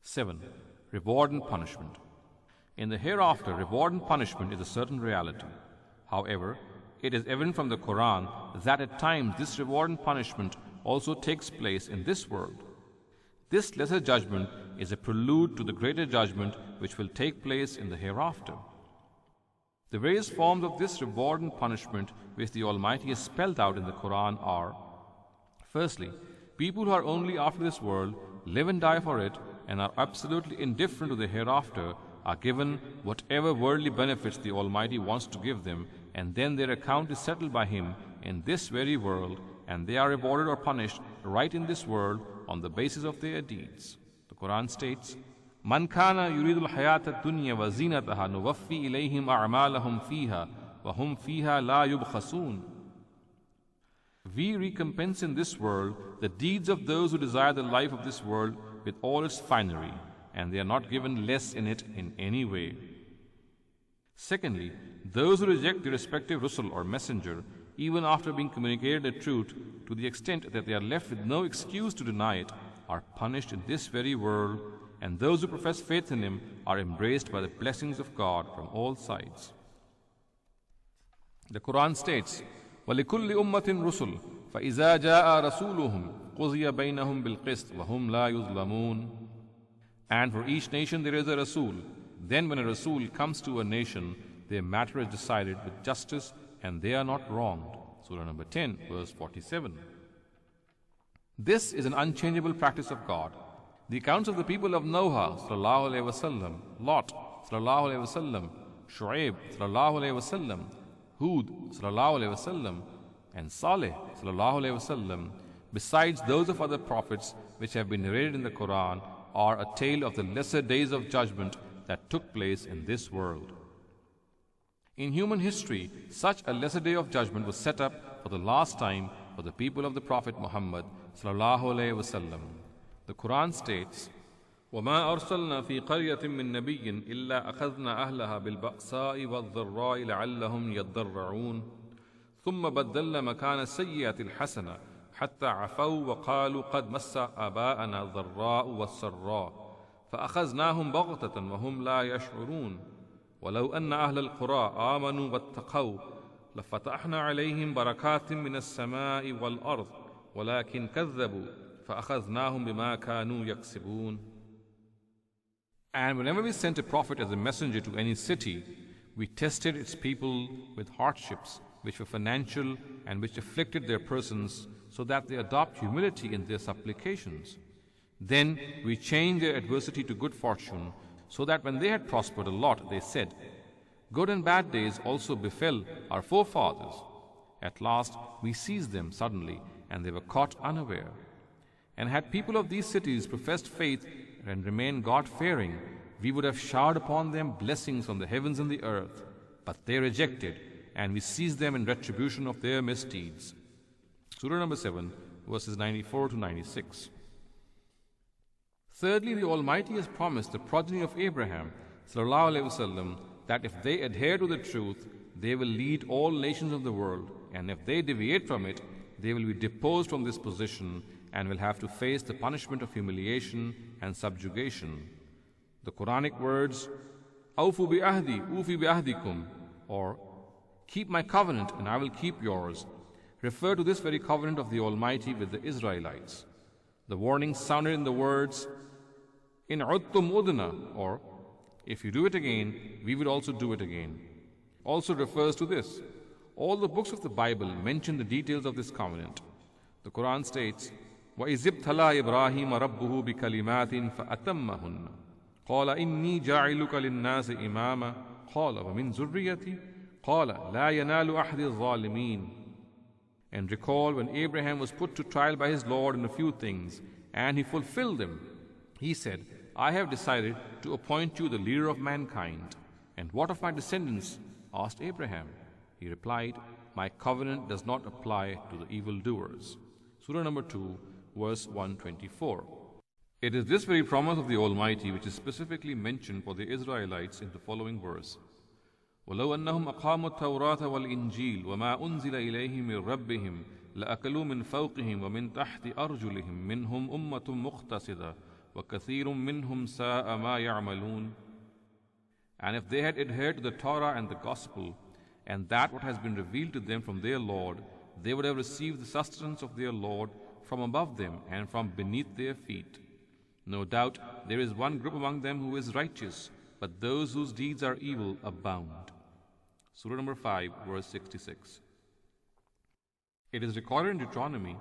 7. Reward and punishment. In the hereafter, reward and punishment is a certain reality. However, it is evident from the Quran that at times this reward and punishment also takes place in this world. This lesser judgment is a prelude to the greater judgment which will take place in the hereafter. The various forms of this reward and punishment which the Almighty has spelled out in the Quran are: firstly, people who are only after this world, live and die for it, and are absolutely indifferent to the hereafter, are given whatever worldly benefits the Almighty wants to give them, and then their account is settled by Him in this very world, and they are rewarded or punished right in this world on the basis of their deeds. The Quran states, Man kana yuridul hayata dunya wa zinataha nuwaffi ilayhim a'malahum fiha wa hum fiha la yubkhasun. We recompense in this world the deeds of those who desire the life of this world with all its finery, and they are not given less in it in any way. Secondly, those who reject the respective Rusul or messenger, even after being communicated the truth, to the extent that they are left with no excuse to deny it, are punished in this very world, and those who profess faith in Him are embraced by the blessings of God from all sides. The Quran states, وَلِكُلِّ أُمَّةٍ رُسُلٌ فَإِذَا جَاءَ رَسُولُهُمْ قُضِيَ بَيْنَهُمْ بِالْقِسْطِ وَهُمْ لَا يُظْلَمُونَ. And for each nation there is a Rasul. Then when a Rasul comes to a nation, their matter is decided with justice, and they are not wronged. Surah number 10, verse 47. This is an unchangeable practice of God. The accounts of the people of Noah, sallallahu alaihi wasallam, Lot, sallallahu alaihi wasallam, Shu'aib, sallallahu alaihi wasallam, Hud, sallallahu alaihi wasallam, and Saleh, sallallahu alaihi wasallam, besides those of other prophets which have been narrated in the Quran, are a tale of the lesser days of judgment that took place in this world. In human history, such a lesser day of judgment was set up for the last time for the people of the Prophet Muhammad sallallahu alaihi wasallam. The Quran states, وَمَا أَرْسَلْنَا فِي قَرْيَةٍ مِّن نَبِيٍّ إِلَّا أَخَذْنَا أَهْلَهَا بِالْبَأْسَاءِ وَالضَّرَّاءِ لَعَلَّهُمْ يَضَّرَّعُونَ ثُمَّ بَدَّلْنَا مَكَانَ السَّيِّئَةِ الْحَسَنَةَ حَتَّى عَفَوْا وَقَالُوا قَدْ مَسَّ آبَاءَنَا الضَّرَّاءُ وَالسَّرَّاءُ فَأَخَذْنَاهُمْ بَغْتَةً وَهُمْ لَا يَشْعُرُونَ وَلَوْ أَنَّ أَهْلَ الْقُرَىٰ آمَنُوا وَاتَّقَوْا لَفَتَحْنَا عَلَيْهِمْ بَرَكَاتٍ مِّنَ السَّمَاءِ وَالْأَرْضِ وَلَكِنْ كَذَّبُوا فَأَخَذْنَاهُمْ بِمَا كَانُوا يَكْسِبُونَ. And whenever we sent a prophet as a messenger to any city, we tested its people with hardships which were financial and which afflicted their persons, so that they adopt humility in their supplications. Then we changed their adversity to good fortune, so that when they had prospered a lot, they said, Good and bad days also befell our forefathers. At last we seized them suddenly, and they were caught unaware. And had people of these cities professed faith and remained God-fearing, we would have showered upon them blessings from the heavens and the earth. But they rejected, and we seized them in retribution of their misdeeds. Surah number 7, verses 94 to 96. Thirdly, the Almighty has promised the progeny of Abraham, sallallahu alaihi wasallam, that if they adhere to the truth, they will lead all nations of the world, and if they deviate from it, they will be deposed from this position and will have to face the punishment of humiliation and subjugation. The Quranic words, Awfu bi ahdi, ufi bi ahdikum, or Keep my covenant and I will keep yours, refer to this very covenant of the Almighty with the Israelites. The warning sounded in the words, In udtum udna, or If you do it again, we will also do it again, also refers to this. All the books of the Bible mention the details of this covenant. The Quran states, وَإِذِ ابْتَلَىٰ إِبْرَاهِيمَ رَبُّهُ بِكَلِمَاتٍ فَأَتَمَّهُنَّ قَالَ إِنِّي جَاعِلُكَ لِلنَّاسِ إِمَامًا قَالَ وَمِنْ ذُرِّيَّتِي قَالَ لَا يَنَالُ أَحْدِ الظَّالِمِينَ. And recall when Abraham was put to trial by his Lord in a few things, and he fulfilled them. He said, I have decided to appoint you the leader of mankind. And what of my descendants? Asked Abraham. He replied, My covenant does not apply to the evildoers. Surah number 2, verse 124. It is this very promise of the Almighty which is specifically mentioned for the Israelites in the following verse. وَلَوْ أَنَّهُمْ أَقَامُوا التَّوْرَاةَ وَالْإِنْجِيلَ وَمَا أُنزِلَ إِلَيْهِمْ مِنْ رَبِّهِمْ لَأَكَلُوا مِنْ فَوْقِهِمْ وَمِنْ تَحْتِ أَرْجُلِهِمْ مِنْهُمْ أُمَّةٌ مُقْتَصِدَةٌ وَكَثِيرٌ مِّنْهُمْ سَاءَ مَا يَعْمَلُونَ. And if they had adhered to the Torah and the Gospel, and that what has been revealed to them from their Lord, they would have received the sustenance of their Lord from above them and from beneath their feet. No doubt there is one group among them who is righteous, but those whose deeds are evil abound. Surah number 5, verse 66. It is recorded in Deuteronomy,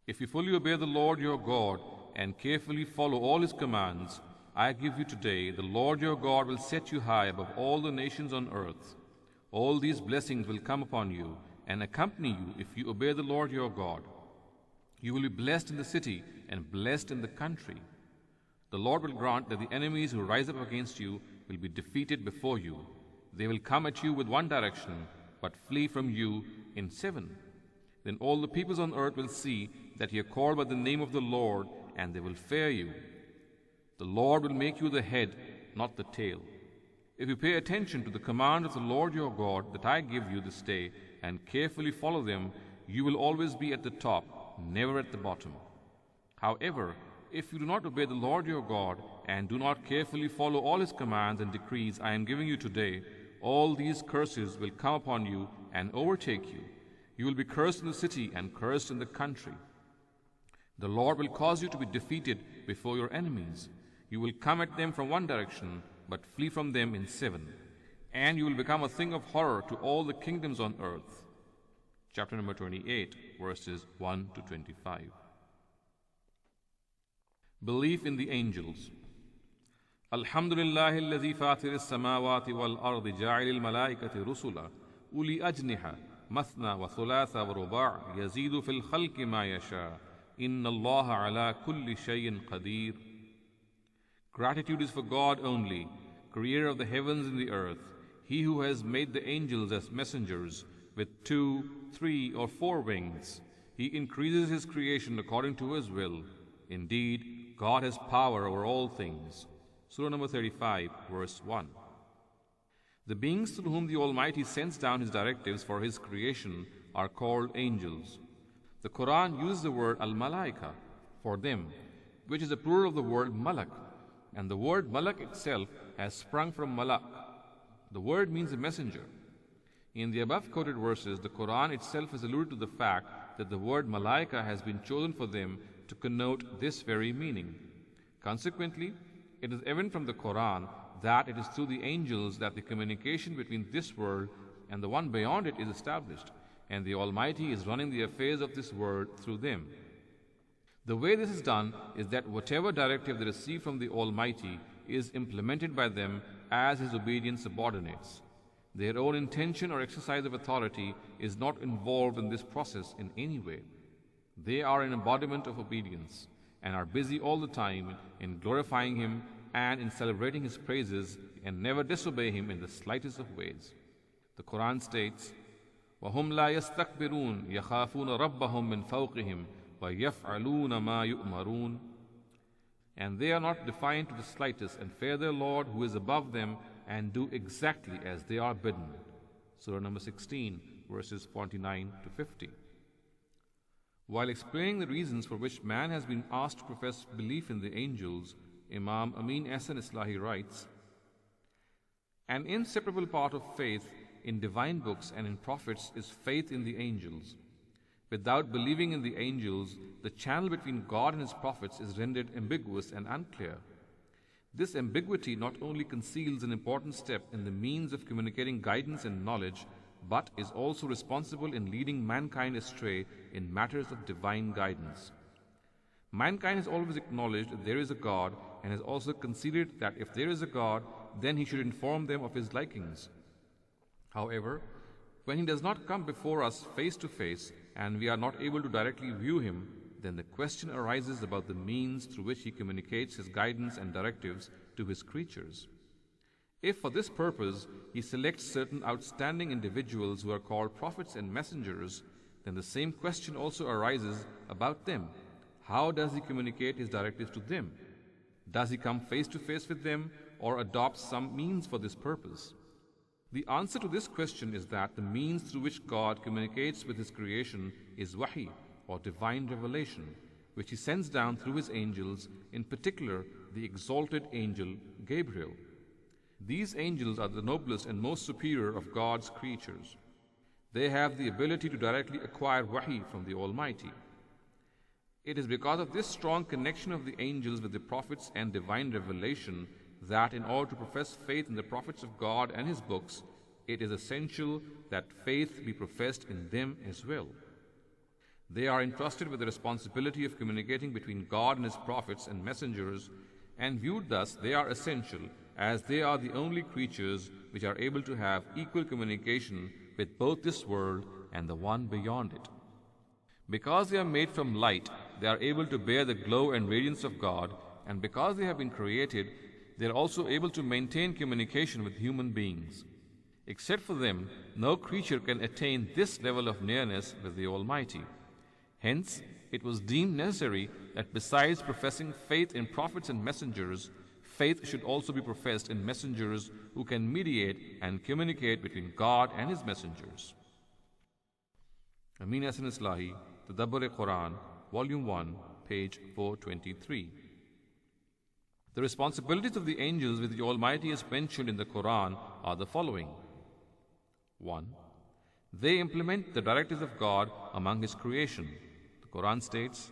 if you fully obey the Lord your God and carefully follow all His commands, I give you today, the Lord your God will set you high above all the nations on earth. All these blessings will come upon you and accompany you if you obey the Lord your God. You will be blessed in the city and blessed in the country. The Lord will grant that the enemies who rise up against you will be defeated before you. They will come at you with one direction, but flee from you in 7. Then all the peoples on earth will see that you are called by the name of the Lord, and they will fear you. The Lord will make you the head, not the tail. If you pay attention to the command of the Lord your God that I give you this day, and carefully follow them, you will always be at the top, never at the bottom. However, if you do not obey the Lord your God, and do not carefully follow all His commands and decrees I am giving you today, all these curses will come upon you and overtake you. You will be cursed in the city and cursed in the country. The Lord will cause you to be defeated before your enemies. You will come at them from one direction, but flee from them in 7. And you will become a thing of horror to all the kingdoms on earth. Chapter number 28, verses 1 to 25. Belief in the angels. Alhamdulillah alladhi fatir as-samawati wal ardi ja'il al-malaikati rusula uli ajniha mathna wa thulatha wa ruba' yazidu fil khalqi ma yasha inna Allah ala kulli shay'in qadir. Gratitude is for God only, creator of the heavens and the earth, He who has made the angels as messengers with 2, 3 or 4 wings. He increases His creation according to His will. Indeed, God has power over all things. Surah number 35, verse 1. The beings through whom the Almighty sends down His directives for His creation are called angels. The Quran uses the word al-malaika for them, which is a plural of the word malak, and the word malak itself has sprung from malak. The word means a messenger. In the above quoted verses, the Quran itself has alluded to the fact that the word malaika has been chosen for them to connote this very meaning. Consequently, it is evident from the Quran that it is through the angels that the communication between this world and the one beyond it is established, and the Almighty is running the affairs of this world through them. The way this is done is that whatever directive they receive from the Almighty is implemented by them as His obedient subordinates. Their own intention or exercise of authority is not involved in this process in any way. They are an embodiment of obedience and are busy all the time in glorifying Him and in celebrating His praises, and never disobey Him in the slightest of ways. The Quran states, وَهُمْ لَا يَسْتَكْبِرُونَ يَخَافُونَ رَبَّهُمْ مِنْ فَوْقِهِمْ وَيَفْعَلُونَ مَا يُؤْمَرُونَ. And they are not defiant to the slightest, and fear their Lord who is above them, and do exactly as they are bidden. Surah number 16, verses 49 to 50. While explaining the reasons for which man has been asked to profess belief in the angels, Imam Amin Ahsan Islahi writes, an inseparable part of faith in divine books and in prophets is faith in the angels. Without believing in the angels, the channel between God and His prophets is rendered ambiguous and unclear. This ambiguity not only conceals an important step in the means of communicating guidance and knowledge, but is also responsible in leading mankind astray in matters of divine guidance. Mankind has always acknowledged that there is a God, and has also conceded that if there is a God, then He should inform them of His likings. However, when He does not come before us face to face, and we are not able to directly view Him, then the question arises about the means through which He communicates His guidance and directives to His creatures. If for this purpose He selects certain outstanding individuals who are called prophets and messengers, then the same question also arises about them. How does He communicate His directives to them? Does He come face to face with them, or adopt some means for this purpose? The answer to this question is that the means through which God communicates with His creation is wahi, or divine revelation, which he sends down through his angels, in particular the exalted angel Gabriel. These angels are the noblest and most superior of God's creatures. They have the ability to directly acquire wahi from the Almighty. It is because of this strong connection of the angels with the prophets and divine revelation that in order to profess faith in the prophets of God and his books, it is essential that faith be professed in them as well. They are entrusted with the responsibility of communicating between God and his prophets and messengers, and viewed thus they are essential, as they are the only creatures which are able to have equal communication with both this world and the one beyond it. Because they are made from light, they are able to bear the glow and radiance of God, and because they have been created, they are also able to maintain communication with human beings. Except for them, no creature can attain this level of nearness with the Almighty. Hence, it was deemed necessary that besides professing faith in prophets and messengers, faith should also be professed in messengers who can mediate and communicate between God and his messengers. Amin Hasan Islahi, Tadabbur-e-Quran, Volume 1, page 423. The responsibilities of the angels with the Almighty as mentioned in the Quran are the following. 1. They implement the directives of God among his creation. The Quran states,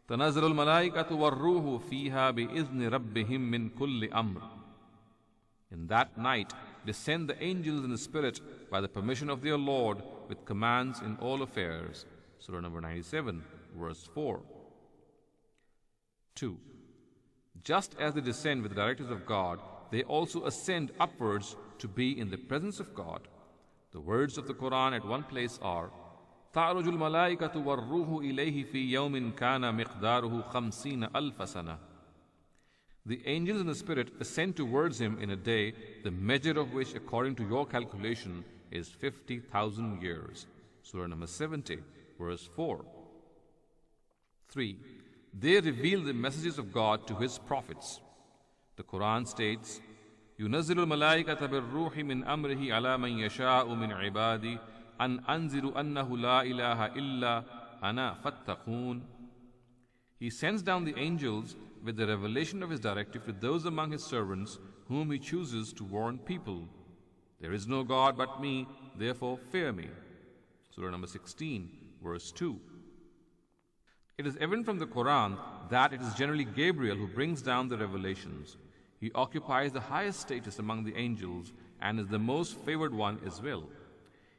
تَنَزَّلُ الْمَلَائِكَةُ وَالرُّوحُ فِيهَا بِإِذْنِ رَبِّهِمْ مِنْ كُلِّ أَمْرٍ. In that night descend the angels in the spirit by the permission of their Lord with commands in all affairs. Surah number 97, verse 4. 2. Just as they descend with the directives of God, they also ascend upwards to be in the presence of God. The words of the Quran at one place are, تَعْرُجُ الْمَلَائِكَةُ وَالرُّوحُ إِلَيْهِ فِي يَوْمٍ كَانَ مِقْدَارُهُ 50 أَلْفَ سَنَةٍ. The angels in the spirit ascend towards him in a day, the measure of which according to your calculation is 50,000 years. Surah number 70, verse 4. 3. They reveal the messages of God to his prophets. The Quran states, يُنَزِّلُ الْمَلَائِكَةَ بِالرُّوحِ مِنْ أَمْرِهِ عَلَى مَنْ يَشَاءُ مِنْ عِبَادِهِ أَنْ أَنْزِلُ أَنَّهُ لَا إِلَهَ إِلَّا أَنَا فَاتَّقُونَ. He sends down the angels with the revelation of his directive to those among his servants whom he chooses to warn people. There is no God but me, therefore fear me. Surah number 16, verse 2. It is evident from the Quran that it is generally Gabriel who brings down the revelations. He occupies the highest status among the angels and is the most favored one as well.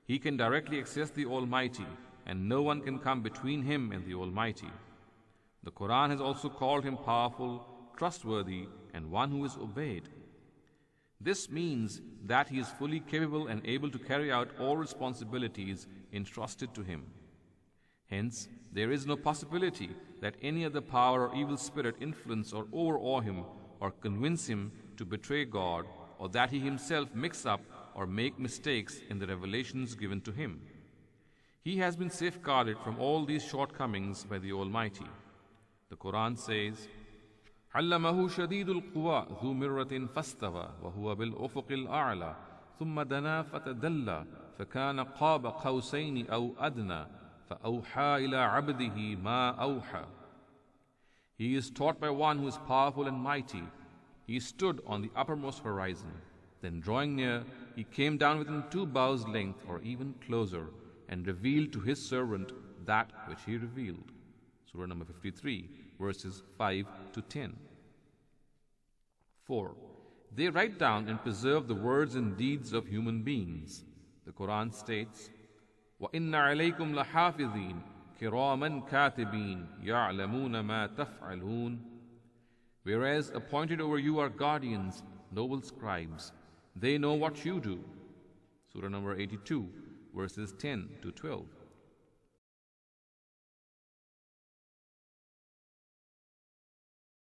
He can directly access the Almighty, and no one can come between him and the Almighty. The Quran has also called him powerful, trustworthy, and one who is obeyed. This means that he is fully capable and able to carry out all responsibilities entrusted to him. Hence, there is no possibility that any other power or evil spirit influence or overawe him or convince him to betray God, or that he himself mix up or make mistakes in the revelations given to him. He has been safeguarded from all these shortcomings by the Almighty. The Quran says, عَلَّمَهُ شَدِيدُ الْقُوَى ذُو مِرَّةٍ فَاسْتَوَى وَهُوَ بِالْأُفُقِ الْأَعْلَى ثُمَّ دَنَا فَتَدَلَّى فَكَانَ قَابَ قَوْسَيْنِ أَوْ أَدْنَى فَأَوْحَى إِلَىٰ عَبْدِهِ مَا أَوْحَى. He is taught by one who is powerful and mighty. He stood on the uppermost horizon. Then drawing near, he came down within 2 bows' length or even closer, and revealed to his servant that which he revealed. Surah number 53, verses 5 to 10. 4. They write down and preserve the words and deeds of human beings. The Quran states, وَإِنَّ عَلَيْكُمْ لَحَافِظِينَ كِرَامًا كَاتِبِينَ يَعْلَمُونَ مَا تَفْعَلُونَ. Whereas appointed over you are guardians, noble scribes. They know what you do. Surah number 82, verses 10 to 12.